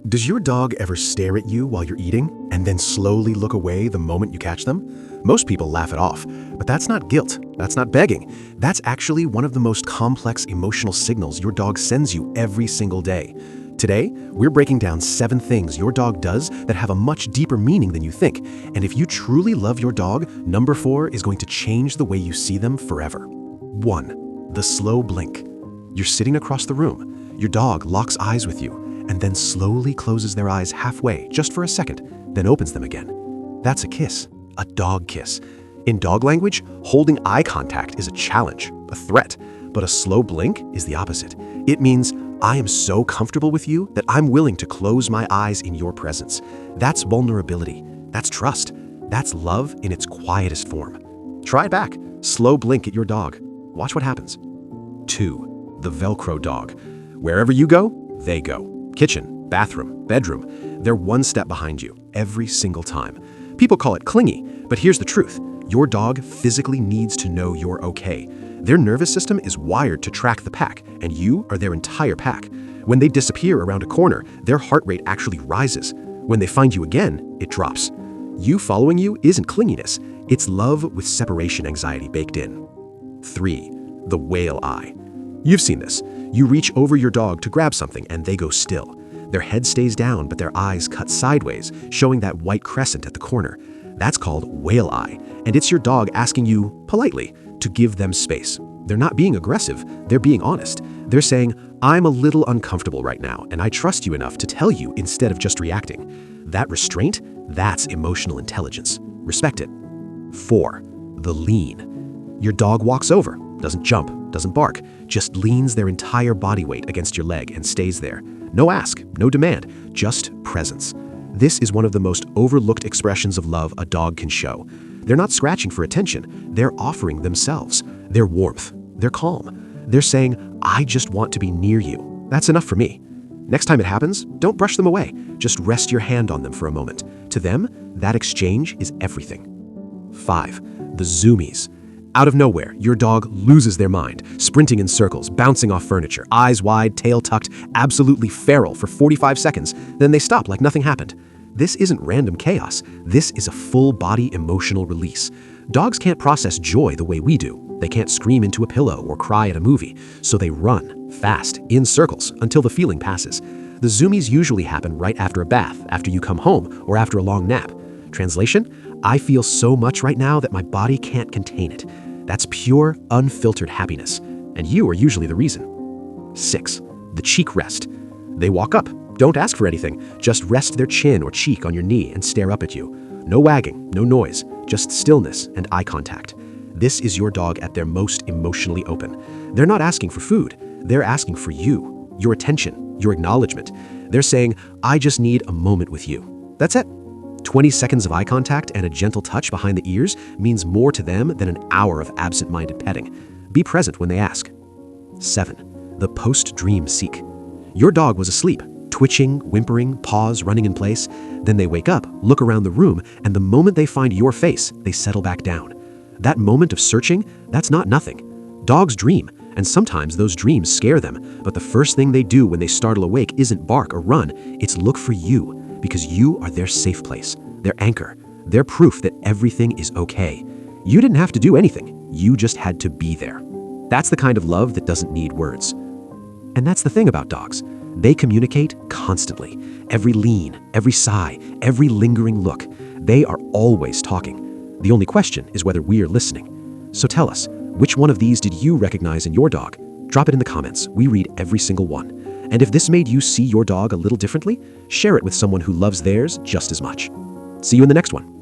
Does your dog ever stare at you while you're eating and then slowly look away the moment you catch them? Most people laugh it off, but that's not guilt. That's not begging. That's actually one of the most complex emotional signals your dog sends you every single day. Today, we're breaking down 7 things your dog does that have a much deeper meaning than you think. And if you truly love your dog, number 4 is going to change the way you see them forever. 1. The slow blink. You're sitting across the room. Your dog locks eyes with you and then slowly closes their eyes halfway, just for a second, then opens them again. That's a kiss, a dog kiss. In dog language, holding eye contact is a challenge, a threat, but a slow blink is the opposite. It means, I am so comfortable with you that I'm willing to close my eyes in your presence. That's vulnerability. That's trust. That's love in its quietest form. Try it back. Slow blink at your dog. Watch what happens. 2. The Velcro dog. Wherever you go, they go. Kitchen, bathroom, bedroom. They're one step behind you every single time. People call it clingy, but here's the truth. Your dog physically needs to know you're okay. Their nervous system is wired to track the pack, and you are their entire pack. When they disappear around a corner, their heart rate actually rises. When they find you again, it drops. You following you isn't clinginess. It's love with separation anxiety baked in. 3. The whale eye. You've seen this. You reach over your dog to grab something and they go still. Their head stays down, but their eyes cut sideways, showing that white crescent at the corner. That's called whale eye, and it's your dog asking you, politely, to give them space. They're not being aggressive, they're being honest. They're saying, I'm a little uncomfortable right now, and I trust you enough to tell you instead of just reacting. That restraint, that's emotional intelligence. Respect it. 4. The lean. Your dog walks over, doesn't jump, doesn't bark, just leans their entire body weight against your leg and stays there. No ask, no demand, just presence. This is one of the most overlooked expressions of love a dog can show. They're not scratching for attention, they're offering themselves, their warmth, their calm. They're saying, I just want to be near you. That's enough for me. Next time it happens, don't brush them away. Just rest your hand on them for a moment. To them, that exchange is everything. 5. The zoomies. Out of nowhere, your dog loses their mind, sprinting in circles, bouncing off furniture, eyes wide, tail tucked, absolutely feral for 45 seconds. Then they stop like nothing happened. This isn't random chaos. This is a full-body emotional release. Dogs can't process joy the way we do. They can't scream into a pillow or cry at a movie, so they run, fast, in circles, until the feeling passes. The zoomies usually happen right after a bath, after you come home, or after a long nap. Translation? I feel so much right now that my body can't contain it. That's pure, unfiltered happiness, and you are usually the reason. 6. The cheek rest. They walk up. Don't ask for anything. Just rest their chin or cheek on your knee and stare up at you. No wagging, no noise, just stillness and eye contact. This is your dog at their most emotionally open. They're not asking for food. They're asking for you, your attention, your acknowledgement. They're saying, I just need a moment with you. That's it. 20 seconds of eye contact and a gentle touch behind the ears means more to them than an hour of absent-minded petting. Be present when they ask. 7. The post-dream seek. Your dog was asleep, twitching, whimpering, paws running in place. Then they wake up, look around the room, and the moment they find your face, they settle back down. That moment of searching, that's not nothing. Dogs dream, and sometimes those dreams scare them, but the first thing they do when they startle awake isn't bark or run, it's look for you. Because you are their safe place, their anchor, their proof that everything is okay. You didn't have to do anything, you just had to be there. That's the kind of love that doesn't need words. And that's the thing about dogs. They communicate constantly. Every lean, every sigh, every lingering look. They are always talking. The only question is whether we are listening. So tell us, which one of these did you recognize in your dog? Drop it in the comments. We read every single one. And if this made you see your dog a little differently, share it with someone who loves theirs just as much. See you in the next one.